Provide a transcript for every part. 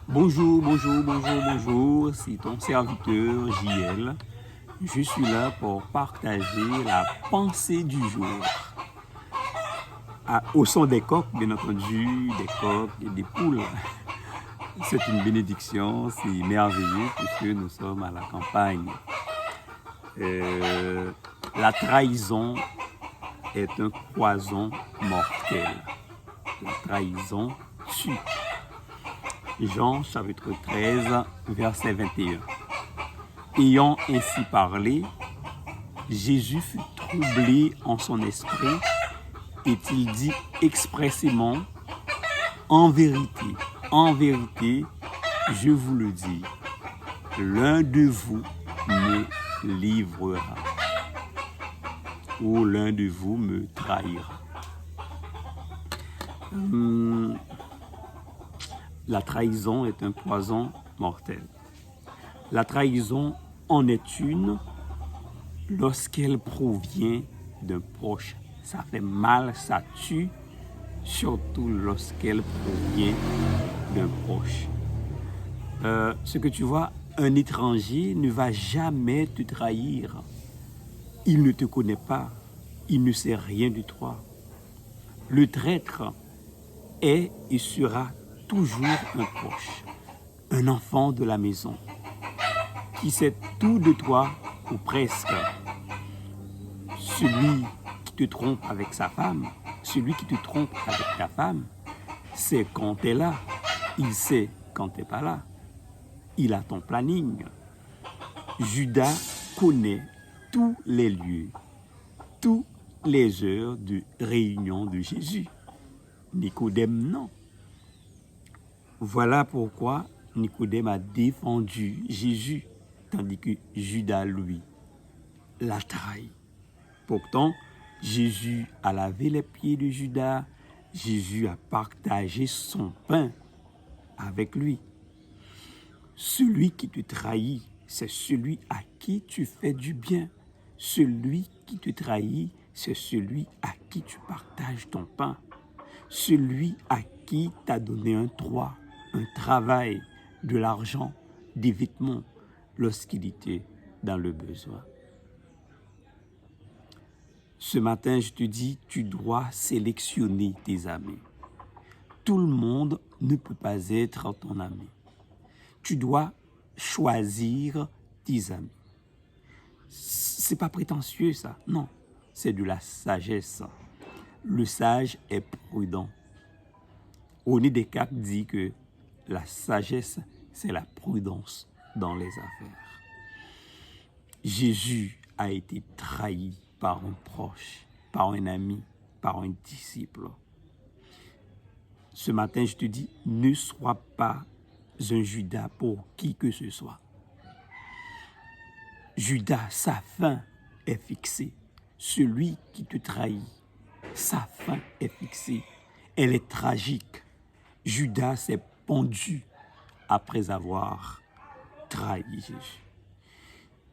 Bonjour, c'est ton serviteur JL. Je suis là pour partager la pensée du jour. Au son des coqs, bien entendu, des coqs et des poules. C'est une bénédiction, c'est merveilleux puisque nous sommes à la campagne. La trahison est un poison mortel. La trahison tue. Jean chapitre 13, verset 21. Ayant ainsi parlé, Jésus fut troublé en son esprit et il dit expressément, en vérité, je vous le dis, l'un de vous me livrera ou l'un de vous me trahira. La trahison est un poison mortel. La trahison en est une lorsqu'elle provient d'un proche. Ça fait mal, ça tue, surtout lorsqu'elle provient d'un proche. Ce que tu vois, un étranger ne va jamais te trahir. Il ne te connaît pas, il ne sait rien de toi. Le traître est et sera toujours un proche, un enfant de la maison, qui sait tout de toi ou presque. Celui qui te trompe avec sa femme, celui qui te trompe avec ta femme, c'est quand tu es là, il sait quand tu n'es pas là. Il a ton planning. Judas connaît tous les lieux, toutes les heures de réunion de Jésus. Nicodème, non. Voilà pourquoi Nicodème a défendu Jésus, tandis que Judas, lui, l'a trahi. Pourtant, Jésus a lavé les pieds de Judas, Jésus a partagé son pain avec lui. Celui qui te trahit, c'est celui à qui tu fais du bien. Celui qui te trahit, c'est celui à qui tu partages ton pain. Celui à qui t'a donné un toit, un travail, de l'argent, des vêtements, lorsqu'il était dans le besoin. Ce matin, je te dis, tu dois sélectionner tes amis. Tout le monde ne peut pas être ton ami. Tu dois choisir tes amis. C'est pas prétentieux ça, non, c'est de la sagesse. Le sage est prudent. René Descartes dit que la sagesse, c'est la prudence dans les affaires. Jésus a été trahi par un proche, par un ami, par un disciple. Ce matin, je te dis, ne sois pas un Judas pour qui que ce soit. Judas, sa fin est fixée. Celui qui te trahit, sa fin est fixée. Elle est tragique. Judas s'est pendu après avoir trahi Jésus.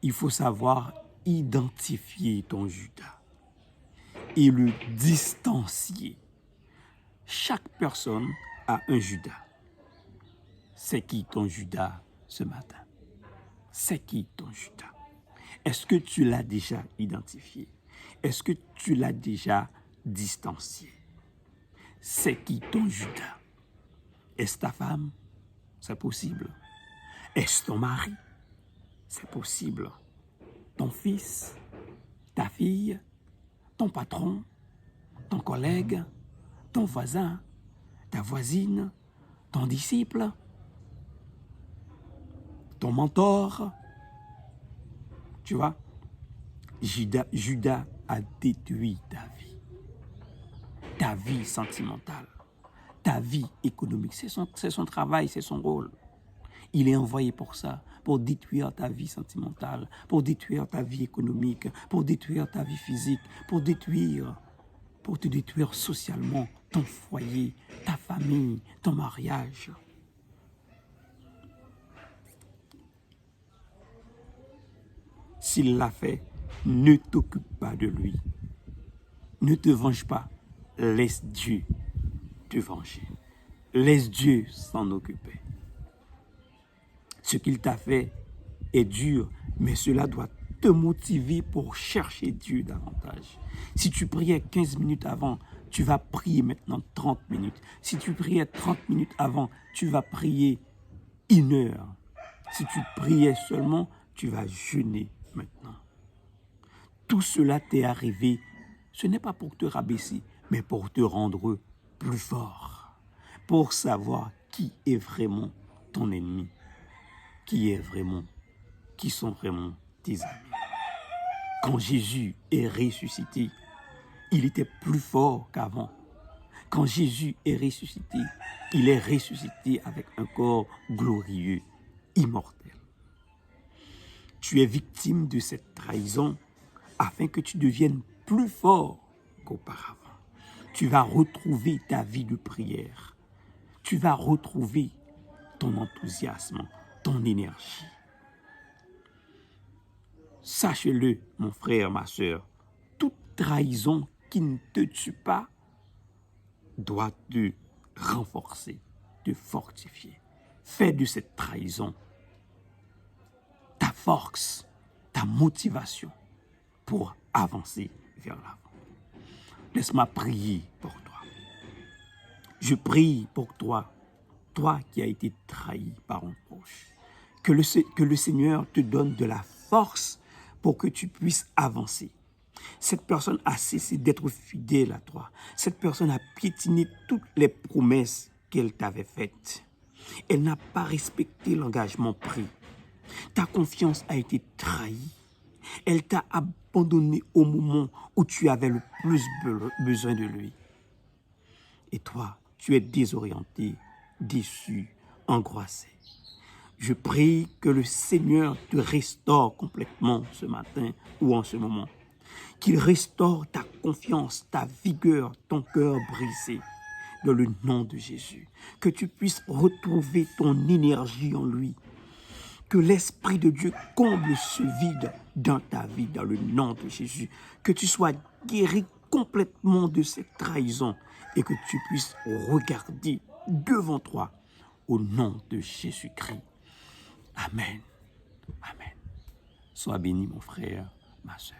Il faut savoir identifier ton Judas et le distancier. Chaque personne a un Judas. C'est qui ton Judas ce matin? C'est qui ton Judas? Est-ce que tu l'as déjà identifié? Est-ce que tu l'as déjà distancié? C'est qui ton Judas? Est-ce ta femme? C'est possible. Est-ce ton mari? C'est possible. Ton fils? Ta fille? Ton patron? Ton collègue? Ton voisin? Ta voisine? Ton disciple? Ton mentor? Tu vois, Judas a détruit ta vie sentimentale, ta vie économique. C'est son travail, c'est son rôle. Il est envoyé pour ça, pour détruire ta vie sentimentale, pour détruire ta vie économique, pour détruire ta vie physique, pour te détruire socialement, ton foyer, ta famille, ton mariage. S'il l'a fait, ne t'occupe pas de lui. Ne te venge pas. Laisse Dieu te venger. Laisse Dieu s'en occuper. Ce qu'il t'a fait est dur, mais cela doit te motiver pour chercher Dieu davantage. Si tu priais 15 minutes avant, tu vas prier maintenant 30 minutes. Si tu priais 30 minutes avant, tu vas prier 1 heure. Si tu priais seulement, tu vas jeûner maintenant. Tout cela t'est arrivé, ce n'est pas pour te rabaisser, mais pour te rendre plus fort, pour savoir qui est vraiment ton ennemi, qui sont vraiment tes amis. Quand Jésus est ressuscité, il était plus fort qu'avant. Quand Jésus est ressuscité, il est ressuscité avec un corps glorieux, immortel. Tu es victime de cette trahison afin que tu deviennes plus fort qu'auparavant. Tu vas retrouver ta vie de prière. Tu vas retrouver ton enthousiasme, ton énergie. Sache-le, mon frère, ma soeur, toute trahison qui ne te tue pas doit te renforcer, te fortifier. Fais de cette trahison ta force, ta motivation pour avancer vers l'avant. Laisse-moi prier pour toi. Je prie pour toi, toi qui as été trahi par un proche. Que le Seigneur te donne de la force pour que tu puisses avancer. Cette personne a cessé d'être fidèle à toi. Cette personne a piétiné toutes les promesses qu'elle t'avait faites. Elle n'a pas respecté l'engagement pris. Ta confiance a été trahie. Elle t'a abandonné au moment où tu avais le plus besoin de lui. Et toi, tu es désorienté, déçu, angoissé. Je prie que le Seigneur te restaure complètement ce matin ou en ce moment. Qu'il restaure ta confiance, ta vigueur, ton cœur brisé. Dans le nom de Jésus. Que tu puisses retrouver ton énergie en lui. Que l'Esprit de Dieu comble ce vide dans ta vie, dans le nom de Jésus. Que tu sois guéri complètement de cette trahison et que tu puisses regarder devant toi au nom de Jésus-Christ. Amen. Amen. Sois béni, mon frère, ma soeur.